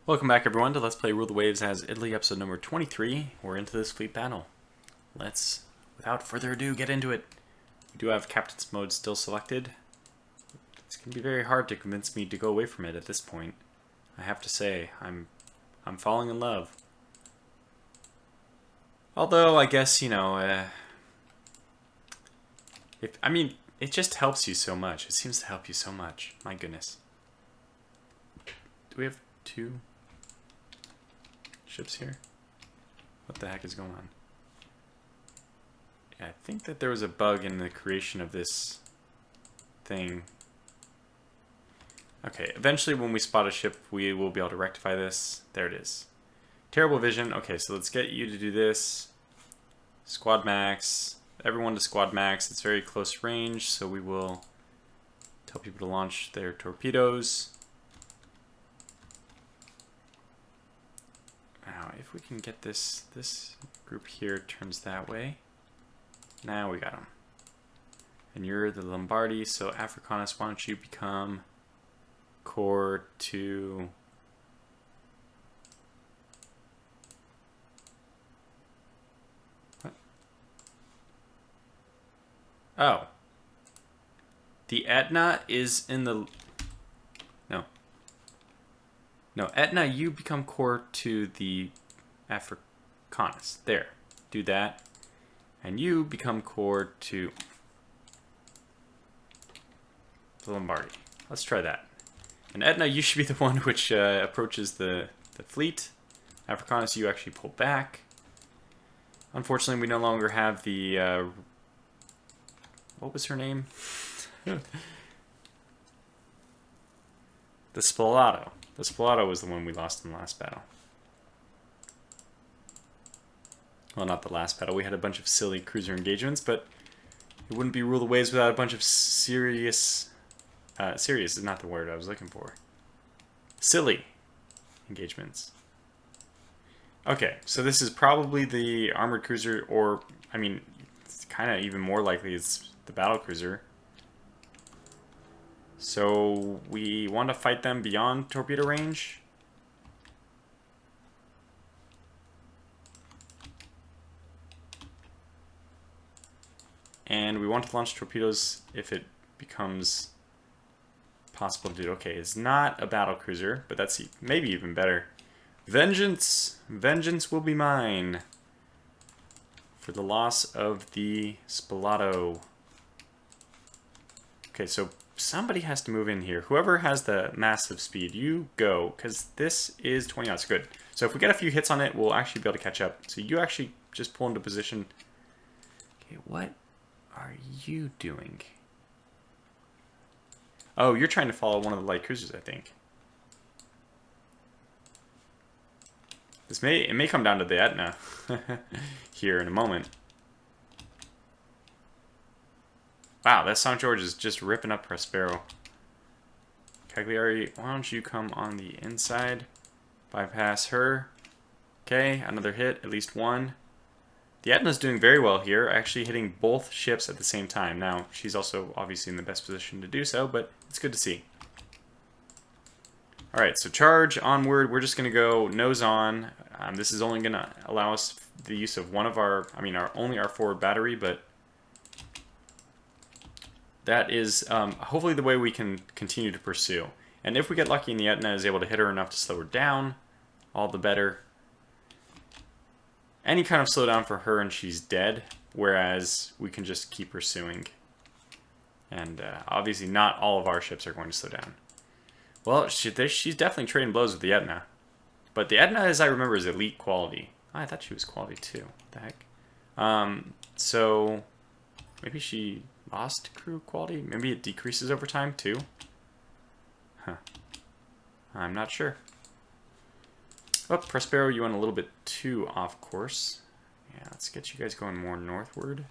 Welcome back everyone to Let's Play Rule the Waves as Italy, episode number 23. We're into this fleet battle. Let's, without further ado, get into it. We do have Captain's Mode still selected. It's going to be very hard to convince me to go away from it at this point. I have to say, I'm falling in love. Although, I guess, you know, it just helps you so much. It seems to help you so much. My goodness. Do we have two ships here? What the heck is going on? Yeah, I think that there was a bug in the creation of this thing. Okay, eventually when we spot a ship, we will be able to rectify this. There it is. Terrible vision. Okay, so let's get you to do this. Squad max. Everyone to squad max. It's very close range, so we will tell people to launch their torpedoes. Now, if we can get this group here turns that way. Now we got them. And you're the Lombardi, so Africanus, why don't you become core to... What? Oh. The Etna is in the... No, Etna, you become core to the Africanus. There. Do that. And you become core to the Lombardi. Let's try that. And Etna, you should be the one which approaches the fleet. Africanus, you actually pull back. Unfortunately, we no longer have the... what was her name? The Spalato. The Spalato was the one we lost in the last battle. Well, not the last battle. We had a bunch of silly cruiser engagements, but it wouldn't be Rule the Waves without a bunch of serious... serious is not the word I was looking for. Silly engagements. Okay, so this is probably the armored cruiser, or, I mean, it's kind of even more likely it's the battle cruiser. So we want to fight them beyond torpedo range. And we want to launch torpedoes if it becomes possible to do. Okay, it's not a battle cruiser, but that's maybe even better. Vengeance! Vengeance will be mine for the loss of the Spalato. Okay, so somebody has to move in here. Whoever has the massive speed, you go, because this is 20 knots. Good. So if we get a few hits on it, we'll actually be able to catch up. So you actually just pull into position. Okay, what are you doing? Oh, you're trying to follow one of the light cruisers, I think. It may come down to the Etna here in a moment. Wow, that St. George is just ripping up Prospero. Cagliari, why don't you come on the inside? Bypass her. Okay, another hit, at least one. The Etna's doing very well here, actually hitting both ships at the same time. Now, she's also obviously in the best position to do so, but it's good to see. Alright, so charge, onward. We're just going to go nose on. This is only going to allow us the use of one of our, only our forward battery, but that is hopefully the way we can continue to pursue. And if we get lucky and the Etna is able to hit her enough to slow her down, all the better. Any kind of slowdown for her and she's dead, whereas we can just keep pursuing. And obviously not all of our ships are going to slow down. Well, she's definitely trading blows with the Etna. But the Etna, as I remember, is elite quality. I thought she was quality too. What the heck? So maybe she lost crew quality? Maybe it decreases over time too? Huh. I'm not sure. Oh, Prospero, you went a little bit too off course. Yeah, let's get you guys going more northward.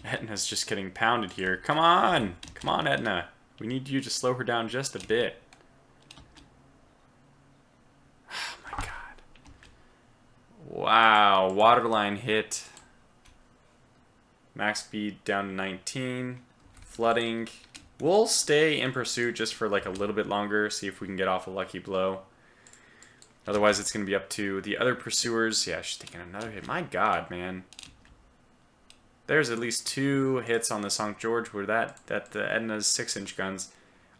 Etna's just getting pounded here. Come on! Come on, Etna. We need you to slow her down just a bit. Oh my god. Wow, waterline hit. Max speed down to 19. Flooding. We'll stay in pursuit just for like a little bit longer, see if we can get off a lucky blow. Otherwise, it's going to be up to the other pursuers. Yeah, she's taking another hit. My God, man. There's at least 2 hits on the St. George where the Edna's 6-inch guns.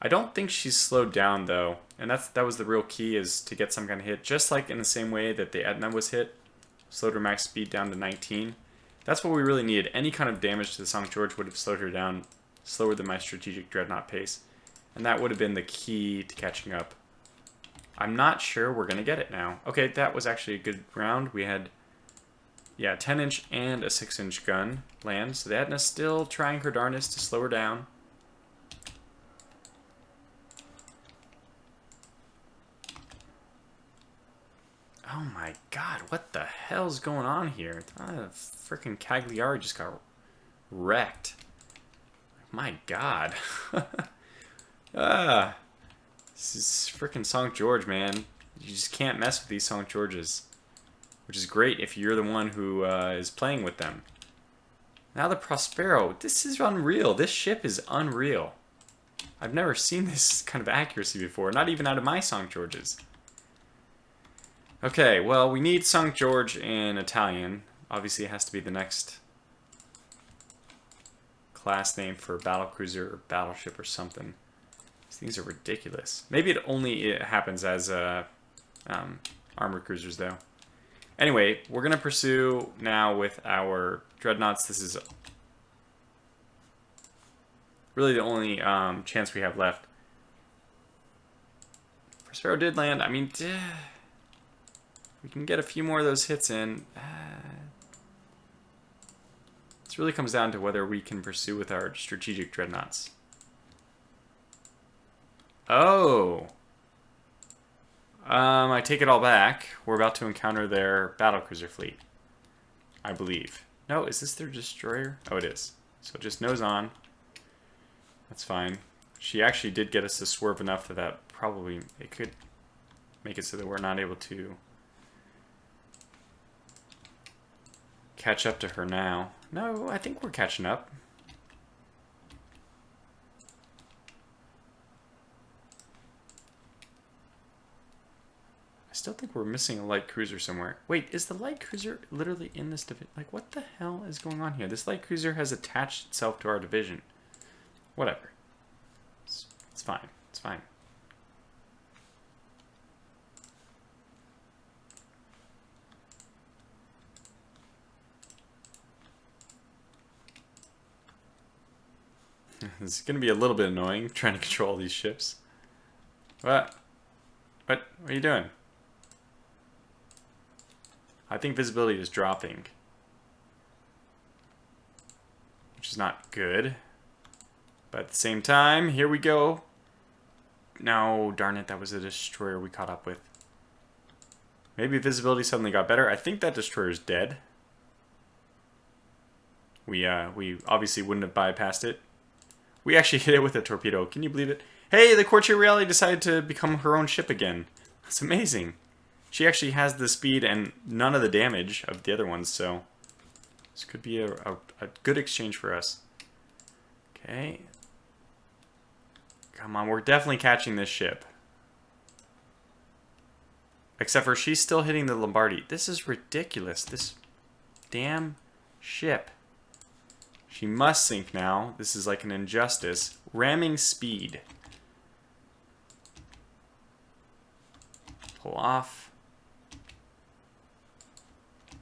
I don't think she's slowed down, though. And that was the real key, is to get some kind of hit. Just like in the same way that the Edna was hit. Slowed her max speed down to 19. That's what we really needed. Any kind of damage to the St. George would have slowed her down slower than my strategic dreadnought pace. And that would have been the key to catching up. I'm not sure we're going to get it now. Okay, that was actually a good round. We had, yeah, 10-inch and a 6-inch gun land. So the Edna's still trying her darnest to slow her down. Oh my God, what the hell's going on here? Freaking Cagliari just got wrecked. My God. This is freaking St. George, man. You just can't mess with these St. Georges. Which is great if you're the one who is playing with them. Now the Prospero. This is unreal. This ship is unreal. I've never seen this kind of accuracy before. Not even out of my St. Georges. Okay, well, we need St. George in Italian. Obviously, it has to be the next class name for battlecruiser or battleship or something. These things are ridiculous. Maybe it happens as armored cruisers, though. Anyway, we're going to pursue now with our dreadnoughts. This is really the only chance we have left. Prospero did land. I mean, we can get a few more of those hits in. This really comes down to whether we can pursue with our strategic dreadnoughts. Oh! I take it all back. We're about to encounter their battlecruiser fleet, I believe. No, is this their destroyer? Oh, it is. So just nose on. That's fine. She actually did get us to swerve enough that probably it could make it so that we're not able to catch up to her now. No, I think we're catching up. I still think we're missing a light cruiser somewhere. Wait, is the light cruiser literally in this division? Like, what the hell is going on here? This light cruiser has attached itself to our division. Whatever. It's fine. It's fine. It's going to be a little bit annoying trying to control all these ships. What? What are you doing? I think visibility is dropping, which is not good. But at the same time, here we go. No, darn it, that was a destroyer we caught up with. Maybe visibility suddenly got better. I think that destroyer is dead. We obviously wouldn't have bypassed it. We actually hit it with a torpedo. Can you believe it? Hey, the Courtier Reale decided to become her own ship again. That's amazing. She actually has the speed and none of the damage of the other ones, so this could be a good exchange for us. Okay. Come on, we're definitely catching this ship. Except for she's still hitting the Lombardi. This is ridiculous. This damn ship. She must sink now. This is like an injustice. Ramming speed. Pull off.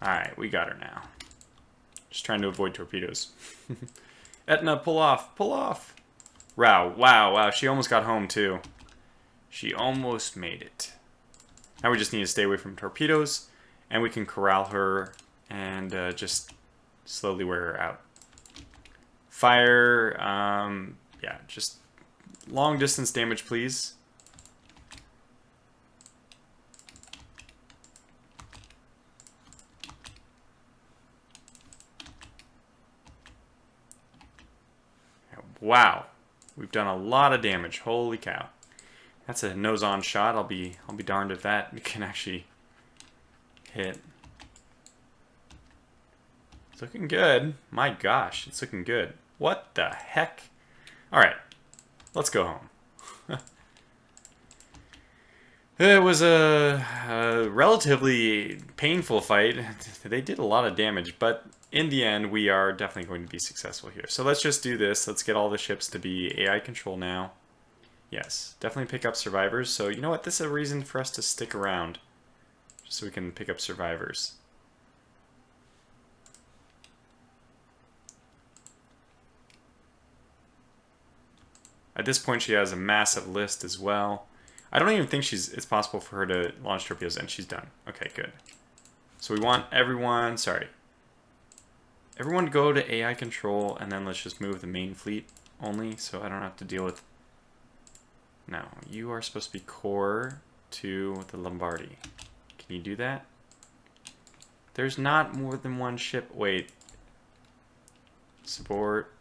Alright, we got her now. Just trying to avoid torpedoes. Etna, pull off. Pull off. Wow, wow, wow. She almost got home, too. She almost made it. Now we just need to stay away from torpedoes. And we can corral her and just slowly wear her out. Fire, yeah, just long distance damage, please. Wow, we've done a lot of damage. Holy cow. That's a nose-on shot. I'll be darned if that can actually hit. It's looking good. My gosh, it's looking good. What the heck? All right. Let's go home. It was a relatively painful fight. They did a lot of damage, but in the end, we are definitely going to be successful here. So let's just do this. Let's get all the ships to be AI control now. Yes, definitely pick up survivors. So you know what? This is a reason for us to stick around. Just so we can pick up survivors. At this point, she has a massive list as well. I don't even think it's possible for her to launch torpedoes, and she's done. Okay, good. So we want everyone, everyone to go to AI control, and then let's just move the main fleet only, so I don't have to deal with... No, you are supposed to be core to the Lombardi. Can you do that? There's not more than one ship. Wait. Support.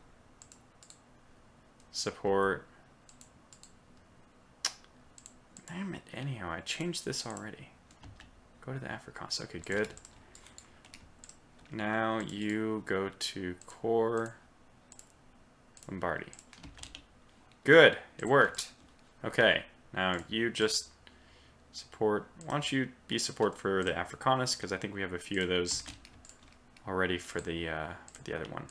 Support. Damn it. Anyhow, I changed this already. Go to the Afrikaans. Okay, good. Now you go to core Lombardi. Good. It worked. Okay. Now you just support. Why don't you be support for the Afrikaners? Because I think we have a few of those already for the other one.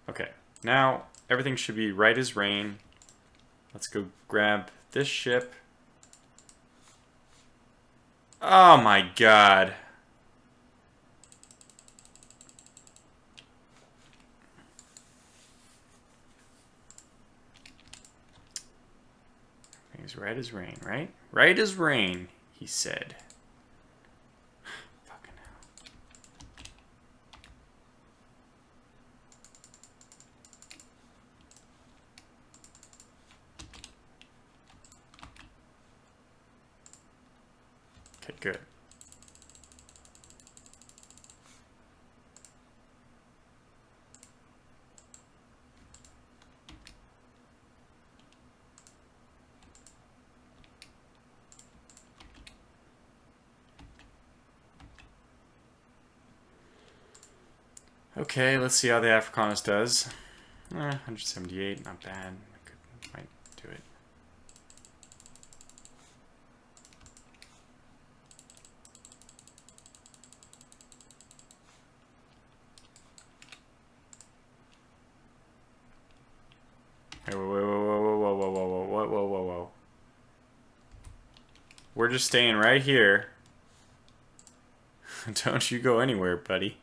Okay. Now everything should be right as rain. Let's go grab this ship. Oh my god. Everything's right as rain, right? Right as rain, he said. Fucking hell. Okay, good. Okay, let's see how the Afrikaners does. 178, not bad. Might do it. Hey, whoa. We're just staying right here. Don't you go anywhere, buddy.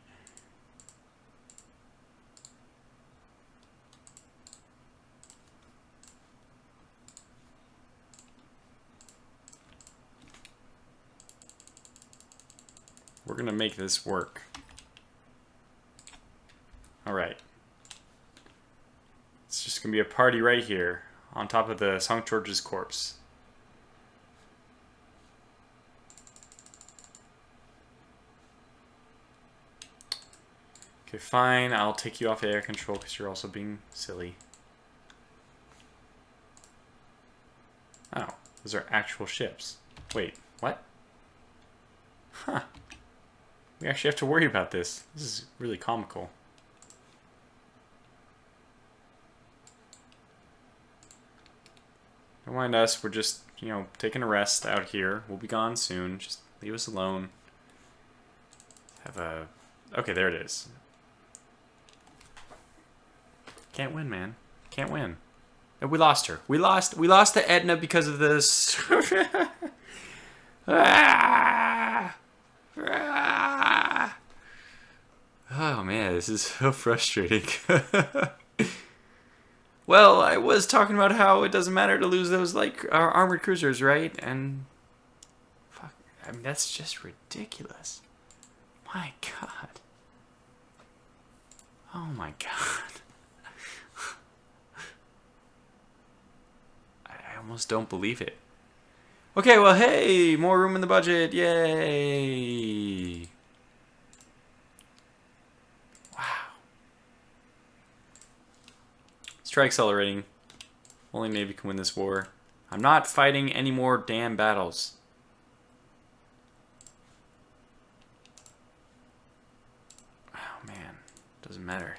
We're gonna make this work. Alright. It's just gonna be a party right here, on top of the St. George's corpse. Okay, fine. I'll take you off air control because you're also being silly. Oh, those are actual ships. Wait, what? Huh. We actually have to worry about this. This is really comical. Don't mind us. We're just, you know, taking a rest out here. We'll be gone soon. Just leave us alone. Have a... Okay, there it is. Can't win, man. Can't win. We lost her. We lost the Edna because of this. Oh man, this is so frustrating. Well, I was talking about how it doesn't matter to lose those like armored cruisers, right? And fuck, I mean that's just ridiculous. My God. Oh my God. I almost don't believe it. Okay, well, hey, more room in the budget. Yay. Wow. Let's try accelerating. Only Navy can win this war. I'm not fighting any more damn battles. Oh, man. Doesn't matter.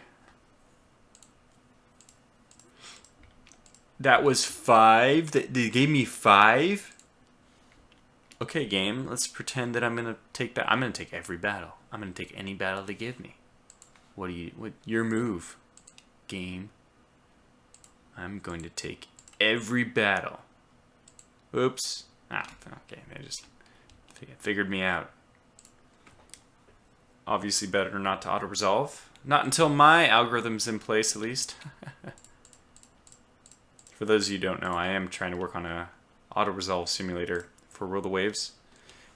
That was 5. They gave me 5? Okay, game. Let's pretend that I'm going to take that. I'm going to take every battle. I'm going to take any battle they give me. What your move, game? I'm going to take every battle. Oops. Okay. They just figured me out. Obviously better not to auto-resolve. Not until my algorithm's in place, at least. For those of you who don't know, I am trying to work on a auto-resolve simulator for Rule the Waves.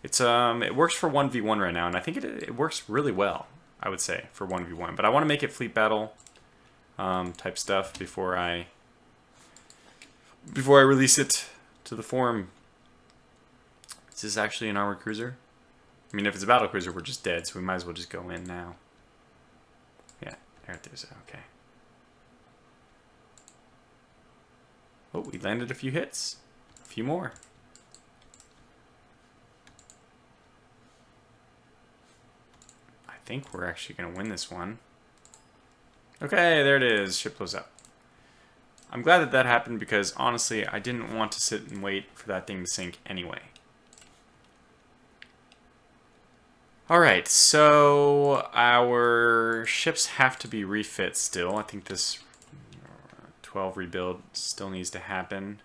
It's it works for 1v1 right now, and I think it works really well, I would say, for 1v1. But I want to make it fleet battle type stuff before I release it to the forum. Is this actually an armored cruiser? I mean, if it's a battle cruiser, we're just dead, so we might as well just go in now. Yeah, there it is. Okay. Oh, we landed a few hits. A few more. I think we're actually going to win this one. Okay, there it is. Ship blows up. I'm glad that that happened because, honestly, I didn't want to sit and wait for that thing to sink anyway. Alright, so our ships have to be refit still. I think this 12 rebuild still needs to happen.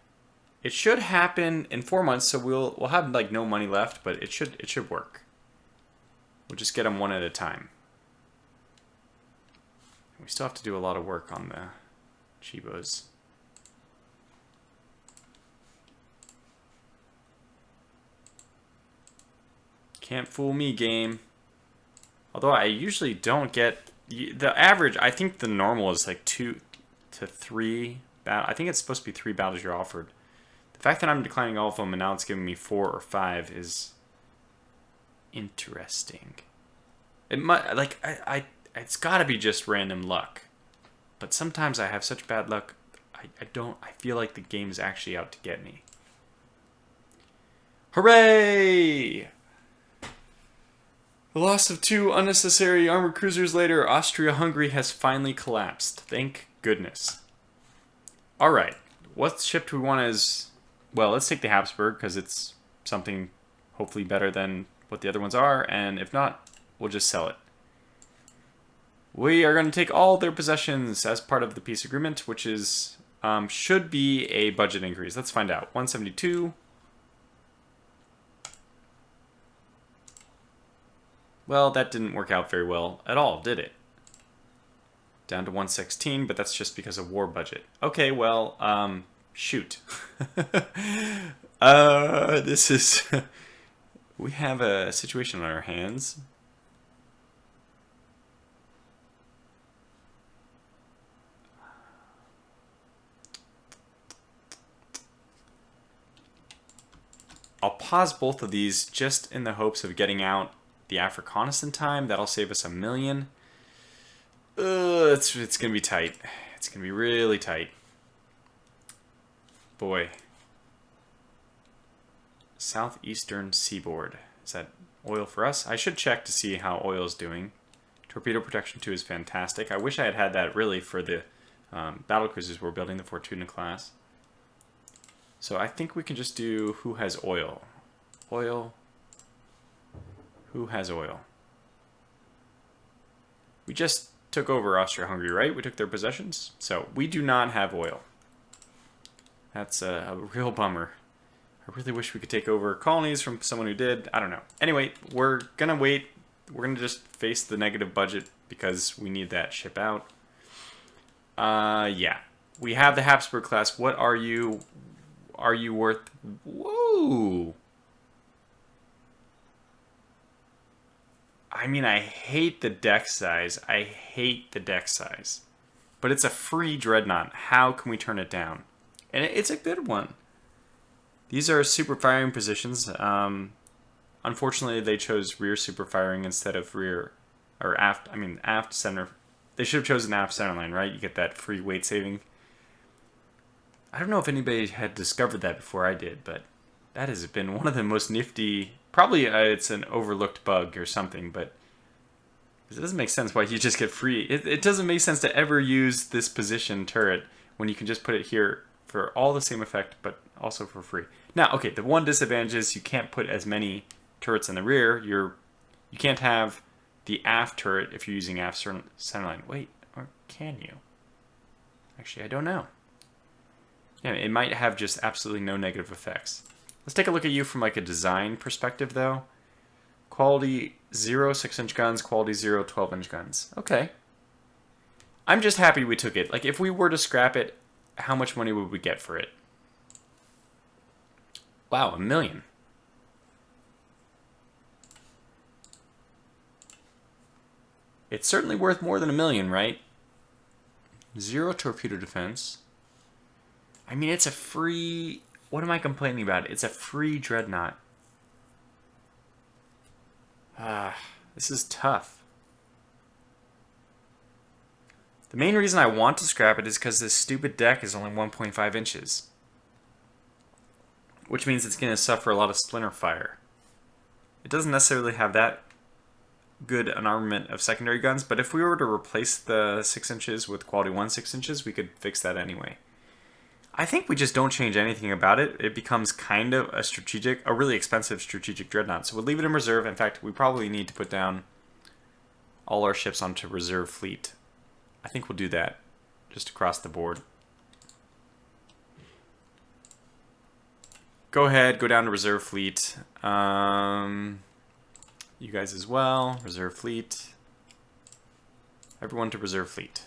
It should happen in 4 months, so we'll have like no money left, but it should work. We'll just get them one at a time. We still have to do a lot of work on the Chibos. Can't fool me, game. Although I usually don't get the average. I think the normal is like 2 to 3. I think it's supposed to be 3 battles you're offered. The fact that I'm declining all of them and now it's giving me 4 or 5 is interesting. It might it's got to be just random luck. But sometimes I have such bad luck. I feel like the game is actually out to get me. Hooray! The loss of 2 unnecessary armored cruisers later, Austria-Hungary has finally collapsed. Thank goodness. Alright, what ship do we want as... Well, let's take the Habsburg, because it's something hopefully better than what the other ones are, and if not, we'll just sell it. We are going to take all their possessions as part of the peace agreement, which is should be a budget increase. Let's find out. 172... Well, that didn't work out very well at all, did it? Down to 116, but that's just because of war budget. Okay, well, shoot. This is... We have a situation on our hands. I'll pause both of these just in the hopes of getting out the Africanus in time. That'll save us $1 million. It's gonna be tight. It's gonna be really tight. Boy. Southeastern seaboard. Is that oil for us? I should check to see how oil's doing. Torpedo protection 2 is fantastic. I wish I had had that really for the battle cruisers we're building, the Fortuna class. So I think we can just do who has oil. Oil. Who has oil? We just took over Austria-Hungary, right? We took their possessions. So we do not have oil. That's a real bummer. I really wish we could take over colonies from someone who did. I don't know. Anyway, we're going to wait. We're going to just face the negative budget because we need that ship out. Yeah. We have the Habsburg class. What are you? Are you worth... Whoa! I mean, I hate the deck size. I hate the deck size. But it's a free dreadnought. How can we turn it down? And it's a good one. These are super firing positions. Unfortunately, they chose rear super firing instead of rear or aft. I mean, aft center. They should have chosen aft center line, right? You get that free weight saving. I don't know if anybody had discovered that before I did, but that has been one of the most nifty. Probably it's an overlooked bug or something, but it doesn't make sense why you just get free. It doesn't make sense to ever use this position turret when you can just put it here for all the same effect, but also for free. Now, okay, the one disadvantage is you can't put as many turrets in the rear. You can't have the aft turret if you're using aft centerline. Wait, or can you? Actually, I don't know. Yeah, it might have just absolutely no negative effects. Let's take a look at you from like a design perspective, though. Quality 0, 6-inch guns. Quality 0, 12-inch guns. Okay. I'm just happy we took it. Like, if we were to scrap it, how much money would we get for it? Wow, $1 million. It's certainly worth more than $1 million, right? 0 torpedo defense. I mean, it's a free... What am I complaining about? It's a free dreadnought. This is tough. The main reason I want to scrap it is because this stupid deck is only 1.5 inches. Which means it's going to suffer a lot of splinter fire. It doesn't necessarily have that good an armament of secondary guns, but if we were to replace the 6 inches with quality 1 6 inches, we could fix that anyway. I think we just don't change anything about it. It becomes kind of a really expensive strategic dreadnought. So we'll leave it in reserve. In fact, we probably need to put down all our ships onto reserve fleet. I think we'll do that just across the board. Go ahead, go down to reserve fleet. You guys as well, reserve fleet. Everyone to reserve fleet.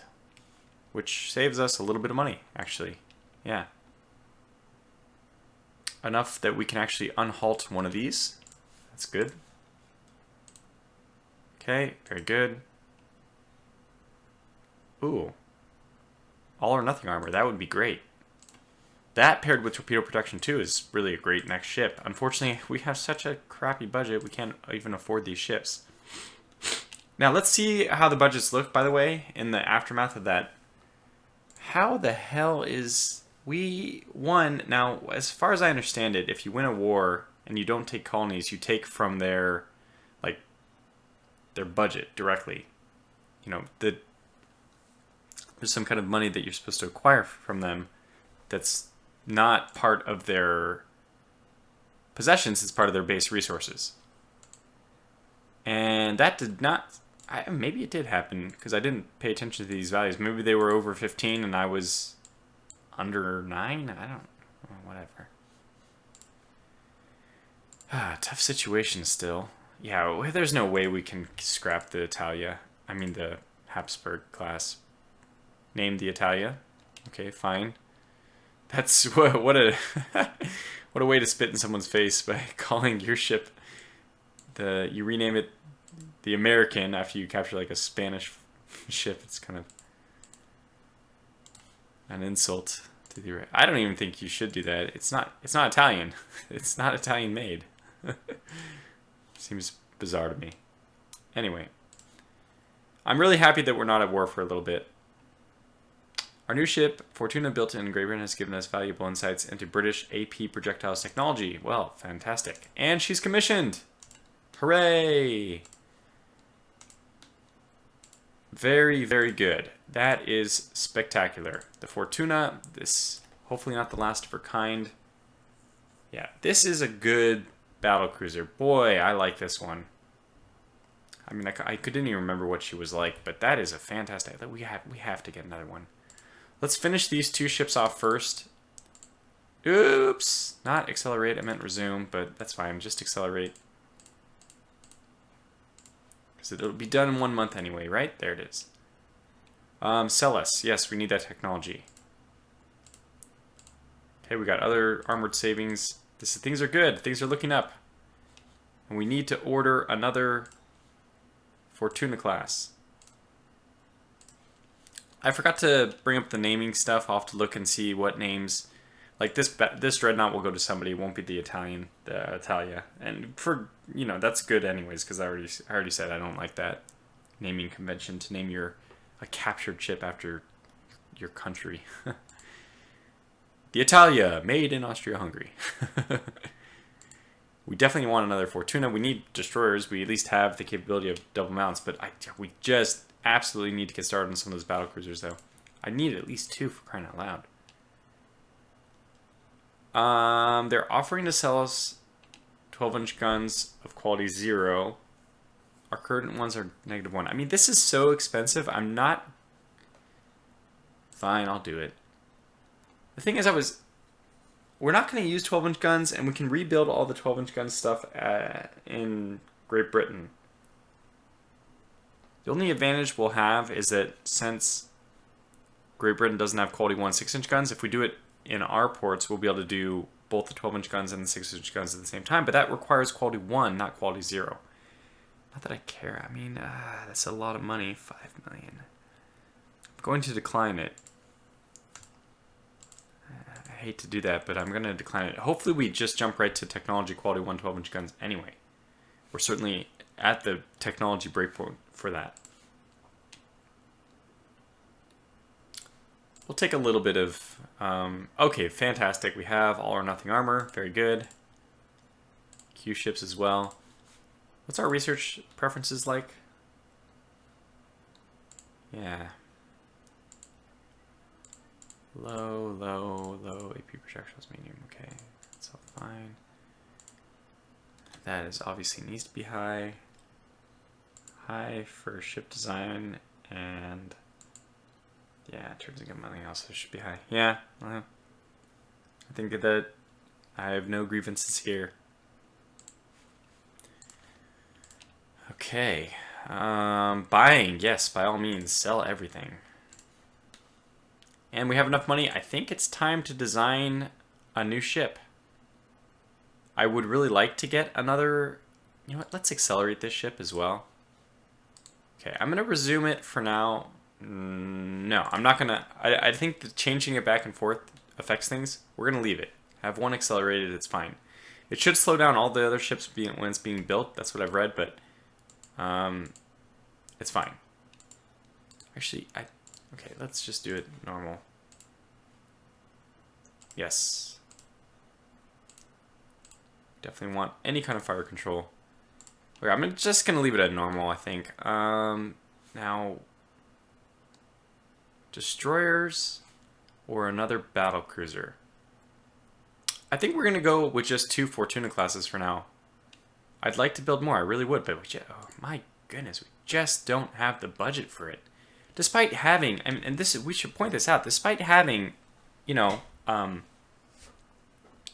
Which saves us a little bit of money, actually. Yeah. Enough that we can actually unhalt one of these. That's good. Okay, very good. Ooh. All or nothing armor, that would be great. That paired with torpedo protection too is really a great next ship. Unfortunately, we have such a crappy budget, we can't even afford these ships. Now let's see how the budgets look, by the way, in the aftermath of that. How the hell is... We won. Now, as far as I understand it, if you win a war and you don't take colonies, you take from their, like, their budget directly. You know, there's some kind of money that you're supposed to acquire from them that's not part of their possessions, it's part of their base resources. And that did not... maybe it did happen, because I didn't pay attention to these values. Maybe they were over 15 and I was... under 9? I don't... whatever. Tough situation still. Yeah, there's no way we can scrap the Italia. I mean the Habsburg class. Name the Italia. Okay, fine. That's... what a... what a way to spit in someone's face by calling your ship... You rename it the American after you capture like a Spanish ship. It's kind of... an insult to the... I don't even think you should do that. It's not Italian. It's not Italian made. Seems bizarre to me. Anyway. I'm really happy that we're not at war for a little bit. Our new ship, Fortuna, built in Great Britain, has given us valuable insights into British AP projectiles technology. Well, fantastic. And she's commissioned! Hooray! Very, very good. That is spectacular. The Fortuna, this hopefully not the last of her kind. Yeah, this is a good battle cruiser. Boy, I like this one. I mean, I couldn't even remember what she was like, but that is a fantastic... We have to get another one. Let's finish these two ships off first. Oops! Not accelerate, I meant resume, but that's fine. Just accelerate. Because it'll be done in 1 month anyway, right? There it is. Sell us. Yes, we need that technology. Okay, we got other armored savings. Things are good. Things are looking up. And we need to order another Fortuna class. I forgot to bring up the naming stuff. I'll have to look and see what names. Like this dreadnought will go to somebody. It won't be the Italia. And for, you know, that's good anyways, because I already said I don't like that naming convention to name a captured ship after your country. The Italia, made in Austria-Hungary. We definitely want another Fortuna. We need destroyers. We at least have the capability of double mounts, but we just absolutely need to get started on some of those battle cruisers, though. I need at least 2 for crying out loud. They're offering to sell us 12-inch guns of quality 0. Our current ones are -1. I mean, this is so expensive. I'm not... Fine, I'll do it. The thing is, we're not going to use 12-inch guns, and we can rebuild all the 12-inch gun stuff in Great Britain. The only advantage we'll have is that since Great Britain doesn't have quality 1 6-inch guns, if we do it in our ports, we'll be able to do both the 12-inch guns and the 6-inch guns at the same time. But that requires quality 1, not quality 0. Not that I care. I mean, that's a lot of money. 5 million. I'm going to decline it. I hate to do that, but I'm going to decline it. Hopefully we just jump right to technology quality 1 12-inch guns anyway. We're certainly at the technology breakpoint for that. We'll take a little bit of... okay, fantastic. We have all or nothing armor. Very good. Q ships as well. What's our research preferences like? Yeah. Low, low, low AP projectiles, medium. Okay, that's all fine. That is obviously needs to be high. High for ship design and yeah, in terms of everything else, it should be high. Yeah, well, I think that I have no grievances here. Okay, buying, yes, by all means, sell everything. And we have enough money. I think it's time to design a new ship. I would really like to get another... You know what? Let's accelerate this ship as well. Okay, I'm going to resume it for now. No, I'm not going to... I think that changing it back and forth affects things. We're going to leave it. Have one accelerated, it's fine. It should slow down all the other ships when it's being built. That's what I've read, but it's fine. Actually, okay, let's just do it normal. Yes. Definitely want any kind of fire control. Okay, I'm just going to leave it at normal, I think. Now, destroyers or another battle cruiser. I think we're going to go with just 2 Fortuna classes for now. I'd like to build more, I really would, but oh my goodness, we just don't have the budget for it. Despite having, and this is, we should point this out, despite having, you know,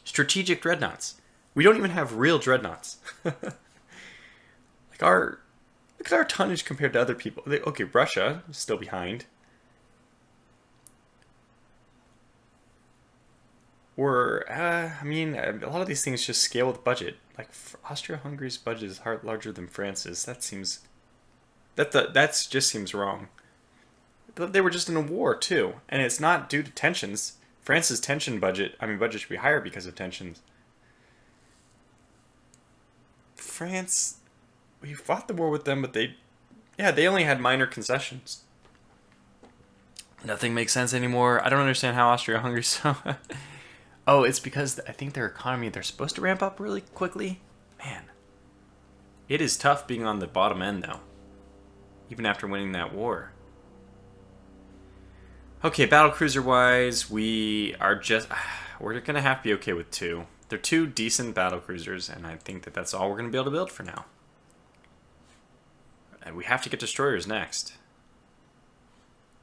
strategic dreadnoughts, we don't even have real dreadnoughts. Like look at our tonnage compared to other people. Okay, Russia is still behind. I mean, a lot of these things just scale with budget. Like Austria-Hungary's budget is larger than France's. That seems, that just seems wrong. They were just in a war too, and it's not due to tensions. France's budget should be higher because of tensions. France, we fought the war with them, but they only had minor concessions. Nothing makes sense anymore. I don't understand how Austria-Hungary so... Oh, it's because I think their economy, they're supposed to ramp up really quickly. Man, it is tough being on the bottom end, though. Even after winning that war. Okay, battlecruiser-wise, we're going to have to be okay with 2. They're 2 decent battlecruisers, and I think that that's all we're going to be able to build for now. And we have to get destroyers next.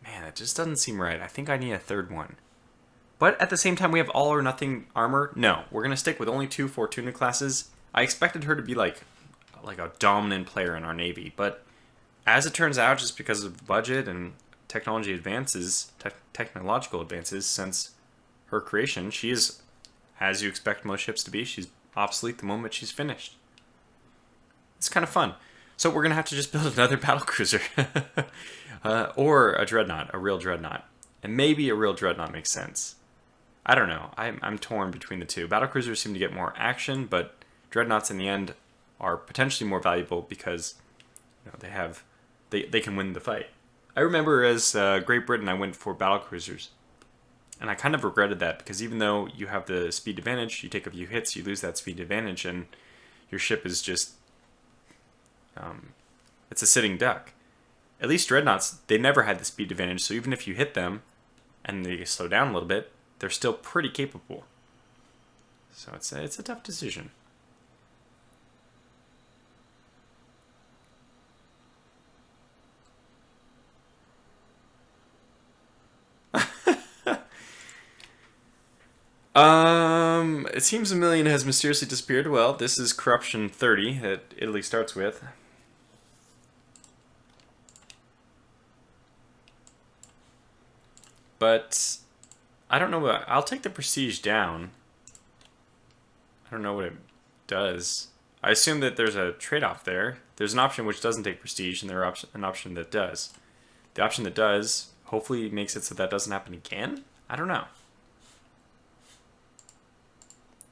Man, it just doesn't seem right. I think I need a 3rd one. But at the same time, we have all or nothing armor. No, we're going to stick with only 2 Fortuna classes. I expected her to be like a dominant player in our Navy, but as it turns out, just because of budget and technology advances, technological advances since her creation, she is, as you expect most ships to be, she's obsolete the moment she's finished. It's kind of fun. So we're going to have to just build another battlecruiser. Or a dreadnought, a real dreadnought. And maybe a real dreadnought makes sense. I don't know. I'm torn between the 2. Battlecruisers seem to get more action, but dreadnoughts in the end are potentially more valuable because they can win the fight. I remember as Great Britain, I went for battlecruisers. And I kind of regretted that because even though you have the speed advantage, you take a few hits, you lose that speed advantage, and your ship is just... it's a sitting duck. At least dreadnoughts, they never had the speed advantage, so even if you hit them and they slow down a little bit, they're still pretty capable. So it's a tough decision. It seems a million has mysteriously disappeared. Well, this is corruption 30 that Italy starts with. But I don't know what... I'll take the prestige down. I don't know what it does. I assume that there's a trade-off there. There's an option which doesn't take prestige, and there's an option that does. The option that does hopefully makes it so that doesn't happen again? I don't know.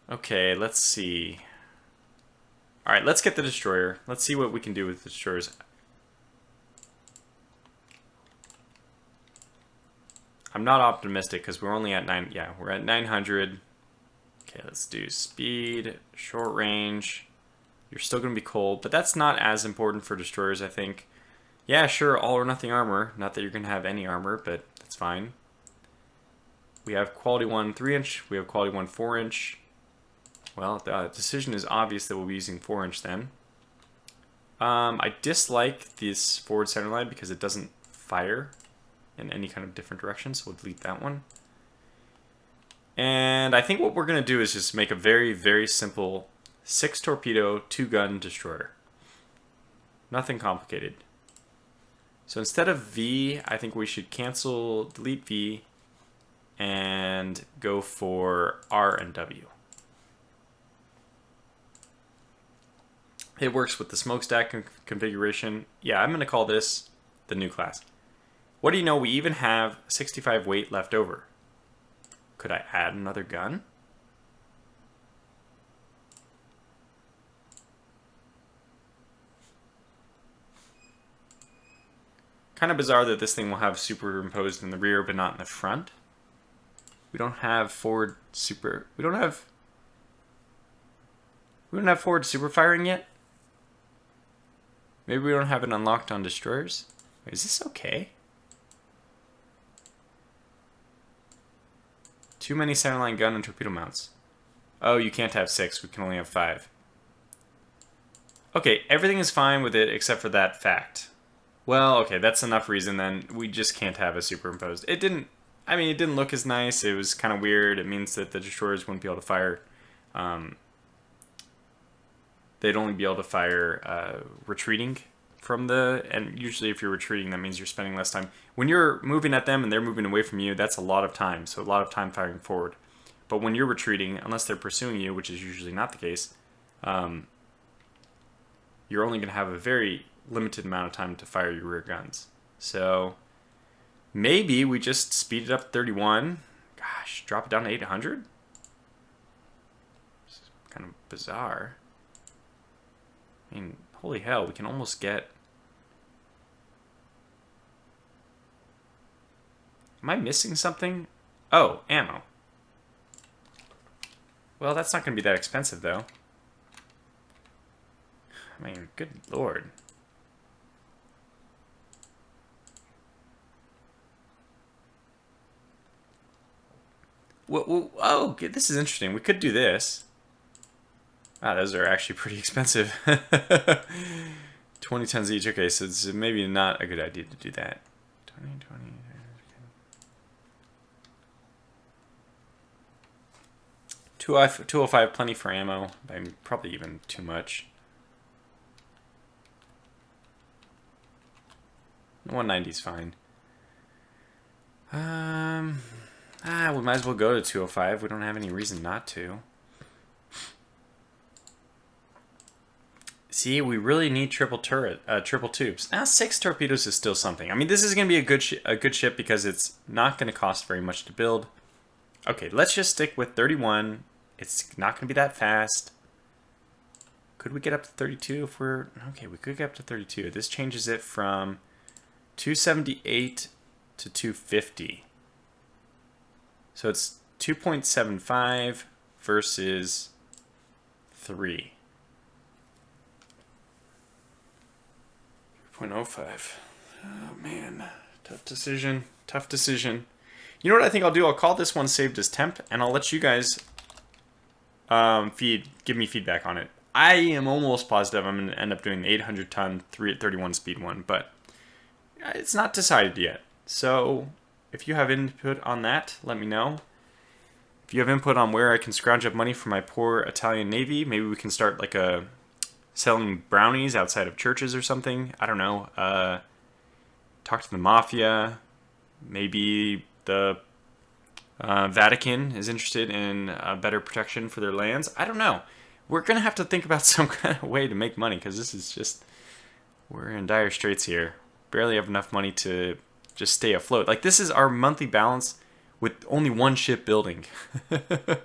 Okay, let's see. Alright, let's get the destroyer. Let's see what we can do with the destroyers. I'm not optimistic because we're only at 9. Yeah, we're at 900. Okay, let's do speed, short range. You're still going to be cold, but that's not as important for destroyers, I think. Yeah, sure, all or nothing armor. Not that you're going to have any armor, but that's fine. We have quality 1 3-inch. We have quality 1 4-inch. Well, the decision is obvious that we'll be using 4-inch then. I dislike this forward center line because it doesn't fire in any kind of different direction, so we'll delete that one. And I think what we're going to do is just make a very, very simple 6 torpedo, 2 gun destroyer. Nothing complicated. So instead of V, I think we should cancel, delete V, and go for R and W. It works with the smokestack configuration. Yeah, I'm going to call this the new class. What do you know? We even have 65 weight left over. Could I add another gun? Kind of bizarre that this thing will have superimposed in the rear but not in the front. We don't have forward super... We don't have forward super firing yet? Maybe we don't have it unlocked on destroyers? Wait, is this okay? Too many centerline gun and torpedo mounts. Oh, you can't have 6. We can only have 5. Okay, everything is fine with it except for that fact. Well, okay, that's enough reason then. We just can't have a superimposed. It didn't look as nice. It was kind of weird. It means that the destroyers wouldn't be able to fire. They'd only be able to fire retreating from and usually if you're retreating, that means you're spending less time. When you're moving at them and they're moving away from you, that's a lot of time. So a lot of time firing forward. But when you're retreating, unless they're pursuing you, which is usually not the case, you're only going to have a very limited amount of time to fire your rear guns. So maybe we just speed it up to 31. Gosh, drop it down to 800? It's kind of bizarre. I mean, holy hell, we can almost get... Am I missing something? Oh, ammo. Well, that's not going to be that expensive, though. I mean, good lord. Well, oh, okay, this is interesting. We could do this. Ah, those are actually pretty expensive. 20 tons each. Okay, so it's maybe not a good idea to do that. 20. 205, plenty for ammo. Probably even too much. 190 is fine. We might as well go to 205. We don't have any reason not to. See, we really need triple tubes. 6 torpedoes is still something. I mean, this is going to be a good ship because it's not going to cost very much to build. Okay, let's just stick with 31. It's not going to be that fast. Could we get up to 32 if we're... Okay, we could get up to 32. This changes it from 278 to 250. So it's 2.75 versus 3. 3.05. Oh, man. Tough decision. Tough decision. You know what I think I'll do? I'll call this one saved as temp, and I'll let you guys give me feedback on it. I am almost positive I'm going to end up doing the 800 ton 31 speed one, but it's not decided yet. So if you have input on that, let me know. If you have input on where I can scrounge up money for my poor Italian Navy, maybe we can start like selling brownies outside of churches or something. I don't know. Talk to the mafia. Maybe the Vatican is interested in better protection for their lands. I don't know. We're going to have to think about some kind of way to make money, because this is just, we're in dire straits here. Barely have enough money to just stay afloat. Like, this is our monthly balance with only one ship building. So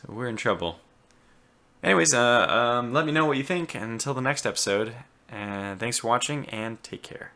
we're in trouble. Anyways, let me know what you think, and until the next episode, thanks for watching, and take care.